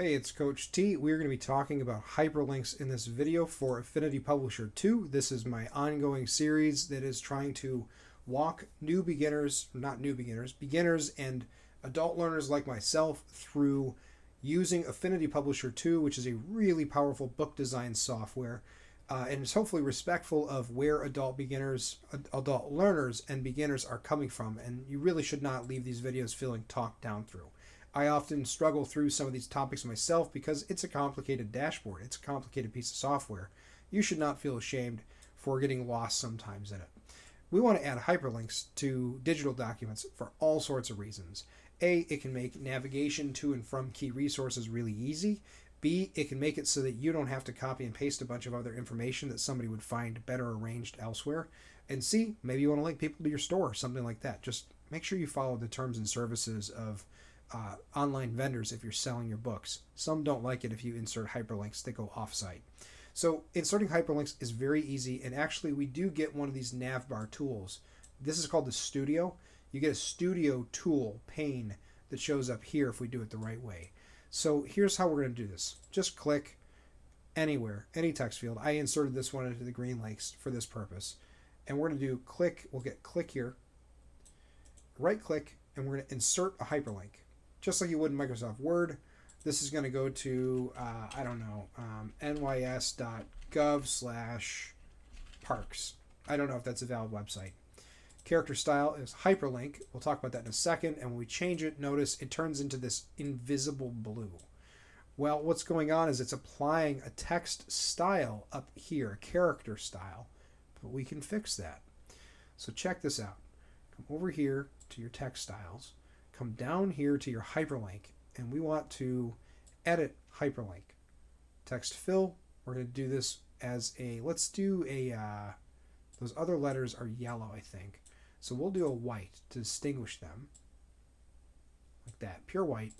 Hey, it's Coach T. We're going to be talking about hyperlinks in this video for Affinity Publisher 2. This is my ongoing series that is trying to walk beginners and adult learners like myself through using Affinity Publisher 2, which is a really powerful book design software. And it's hopefully respectful of where adult learners and beginners are coming from. And you really should not leave these videos feeling talked down through. I often struggle through some of these topics myself because it's a complicated dashboard. It's a complicated piece of software. You should not feel ashamed for getting lost sometimes in it. We want to add hyperlinks to digital documents for all sorts of reasons. A, it can make navigation to and from key resources really easy. B, it can make it so that you don't have to copy and paste a bunch of other information that somebody would find better arranged elsewhere. And C, maybe you want to link people to your store or something like that. Just make sure you follow the terms and services of online vendors if you're selling your books. Some don't like it if you insert hyperlinks that go off-site. So inserting hyperlinks is very easy, and actually we do get one of these navbar tools. This is called the Studio. You get a Studio tool pane that shows up here if we do it the right way. So here's how we're going to do this. Just click anywhere, any text field. I inserted this one into the green links for this purpose. And we're going to do click, we'll get click here, right click, and we're going to insert a hyperlink. Just like you would in Microsoft Word, this is going to go to, nys.gov/parks. I don't know if that's a valid website. Character style is hyperlink. We'll talk about that in a second. And when we change it, notice it turns into this invisible blue. Well, what's going on is it's applying a text style up here, a character style. But we can fix that. So check this out. Come over here to your text styles. Come down here to your hyperlink, and we want to edit hyperlink. Text fill, we're going to do this as let's do those other letters are yellow, I think. So we'll do a white to distinguish them, like that, pure white.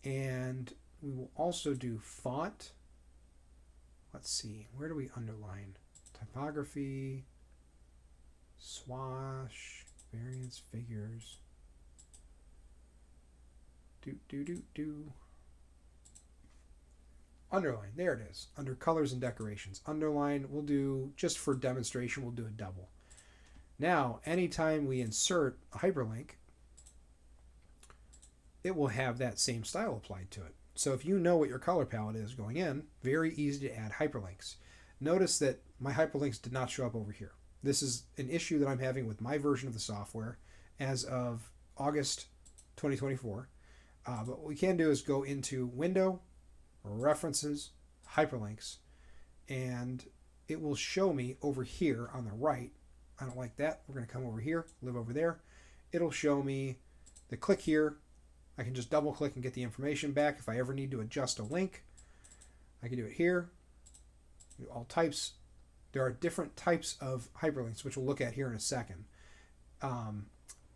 And we will also do font. Let's see, where do we underline? Typography, swash, variance, figures. Underline, there it is, under colors and decorations. Underline, we'll do, just for demonstration, we'll do a double. Now, anytime we insert a hyperlink, it will have that same style applied to it. So if you know what your color palette is going in, very easy to add hyperlinks. Notice that my hyperlinks did not show up over here. This is an issue that I'm having with my version of the software as of August 2024. But what we can do is go into Window, References, Hyperlinks, and it will show me over here on the right. I don't like that. We're going to come over here, live over there. It'll show me the click here. I can just double click and get the information back. If I ever need to adjust a link, I can do it here. Do all types. There are different types of hyperlinks, which we'll look at here in a second.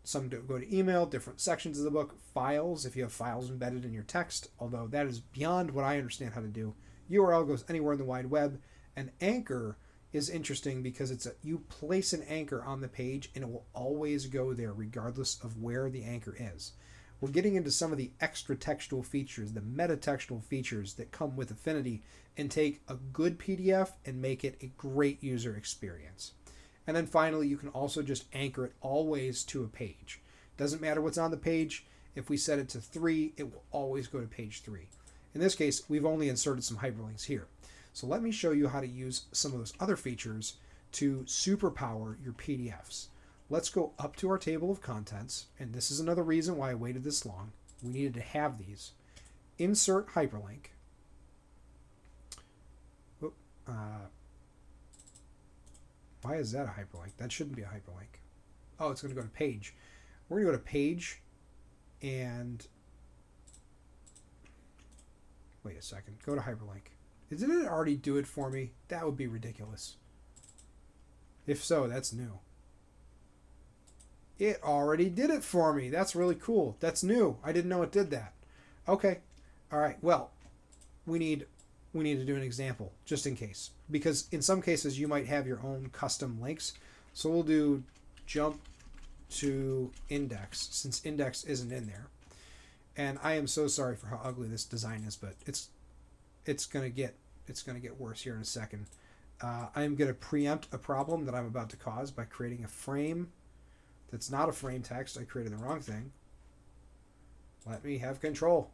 Some go to email, different sections of the book, files, if you have files embedded in your text, although that is beyond what I understand how to do. URL goes anywhere in the wide web. And anchor is interesting because you place an anchor on the page and it will always go there regardless of where the anchor is. We're getting into some of the extra textual features, the meta-textual features that come with Affinity and take a good PDF and make it a great user experience. And then finally, you can also just anchor it always to a page. Doesn't matter what's on the page. If we set it to 3, it will always go to page 3. In this case, we've only inserted some hyperlinks here. So let me show you how to use some of those other features to superpower your PDFs. Let's go up to our table of contents. And this is another reason why I waited this long. We needed to have these. Insert hyperlink. Why is that a hyperlink? That shouldn't be a hyperlink. Oh, it's going to go to page. We're going to go to page and wait a second. Go to hyperlink. Did it already do it for me? That would be ridiculous. If so, that's new. It already did it for me. That's really cool. That's new. I didn't know it did that. Okay. All right. Well, we need to do an example just in case, because in some cases you might have your own custom links. So we'll do jump to index since index isn't in there. And I am so sorry for how ugly this design is, but it's gonna get worse here in a second. I'm gonna preempt a problem that I'm about to cause by creating a frame that's not a frame text. I created the wrong thing. Let me have control.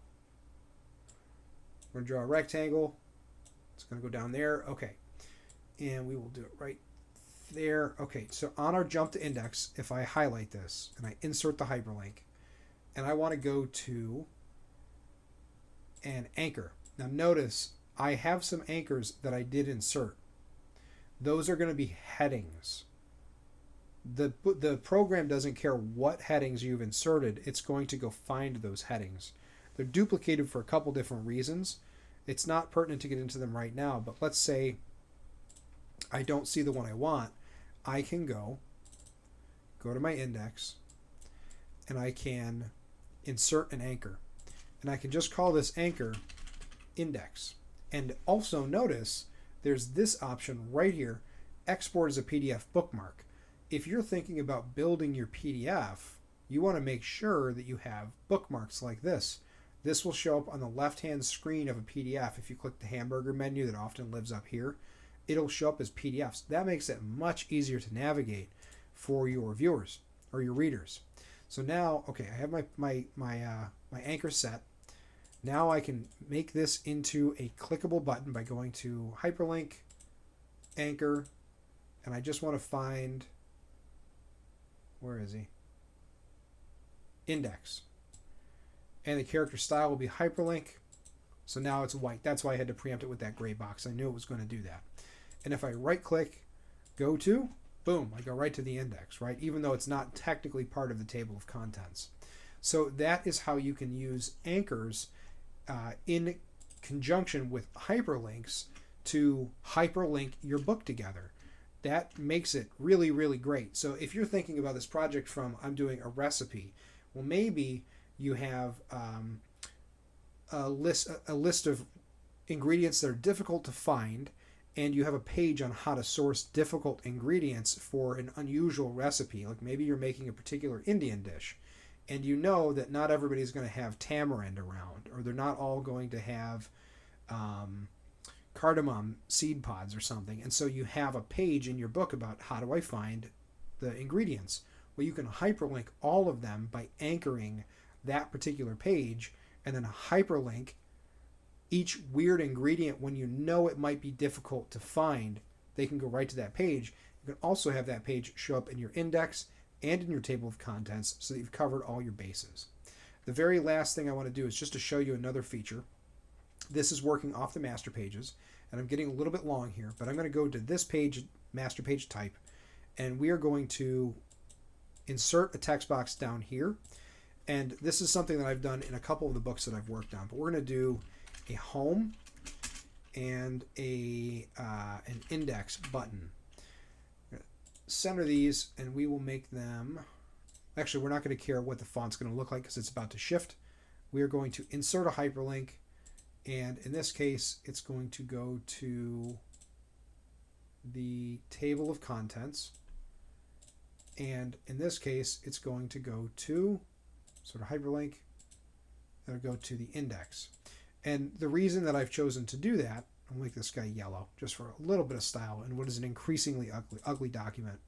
We're gonna draw a rectangle. It's gonna go down there. Okay, and we will do it right there. Okay, so on our jump to index, if I highlight this and I insert the hyperlink, and I want to go to an anchor. Now notice I have some anchors that I did insert. Those are going to be headings. The program doesn't care what headings you've inserted. It's going to go find those headings. They're duplicated for a couple different reasons. It's not pertinent to get into them right now, but let's say I don't see the one I want. I can go to my index, and I can insert an anchor. And I can just call this anchor index. And also notice there's this option right here, export as a PDF bookmark. If you're thinking about building your PDF, you want to make sure that you have bookmarks like this. This will show up on the left-hand screen of a PDF. If you click the hamburger menu that often lives up here, it'll show up as PDFs. That makes it much easier to navigate for your viewers or your readers. So now, okay, I have my anchor set. Now I can make this into a clickable button by going to hyperlink, anchor, and I just want to find, where is he? Index. And the character style will be hyperlink. So now it's white. That's why I had to preempt it with that gray box. I knew it was going to do that. And if I right click, go to, boom, I go right to the index, right? Even though it's not technically part of the table of contents. So that is how you can use anchors in conjunction with hyperlinks to hyperlink your book together. That makes it really, really great. So if you're thinking about this project from, I'm doing a recipe, well, maybe you have a list of ingredients that are difficult to find, and you have a page on how to source difficult ingredients for an unusual recipe. Like maybe you're making a particular Indian dish, and you know that not everybody's going to have tamarind around, or they're not all going to have cardamom seed pods or something. And so you have a page in your book about how do I find the ingredients. Well, you can hyperlink all of them by anchoring that particular page, and then hyperlink each weird ingredient when you know it might be difficult to find. They can go right to that page. You can also have that page show up in your index and in your table of contents so that you've covered all your bases. The very last thing I want to do is just to show you another feature. This is working off the master pages, and I'm getting a little bit long here, but I'm going to go to this page, master page type, and we are going to insert a text box down here. And this is something that I've done in a couple of the books that I've worked on, but we're going to do a home and an index button. Center these, and we will make them, actually we're not going to care what the font's going to look like because it's about to shift. We are going to insert a hyperlink, and in this case it's going to go to the table of contents, and in this case it's going to go to sort of hyperlink, it'll go to the index. And the reason that I've chosen to do that, I'll make this guy yellow just for a little bit of style in what is an increasingly ugly document.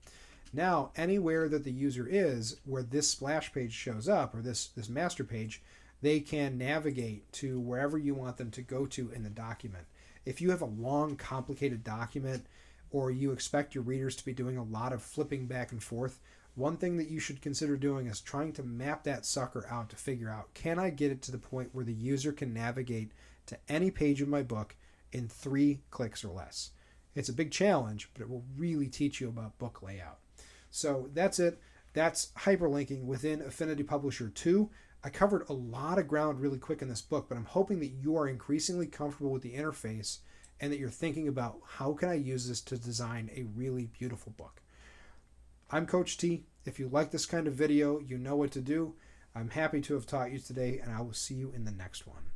Now, anywhere that the user is where this splash page shows up, or this master page, they can navigate to wherever you want them to go to in the document. If you have a long, complicated document, or you expect your readers to be doing a lot of flipping back and forth, one thing that you should consider doing is trying to map that sucker out to figure out, can I get it to the point where the user can navigate to any page of my book in 3 clicks or less? It's a big challenge, but it will really teach you about book layout. So that's it. That's hyperlinking within Affinity Publisher 2. I covered a lot of ground really quick in this book, but I'm hoping that you are increasingly comfortable with the interface and that you're thinking about, how can I use this to design a really beautiful book? I'm Coach T. If you like this kind of video, you know what to do. I'm happy to have taught you today, and I will see you in the next one.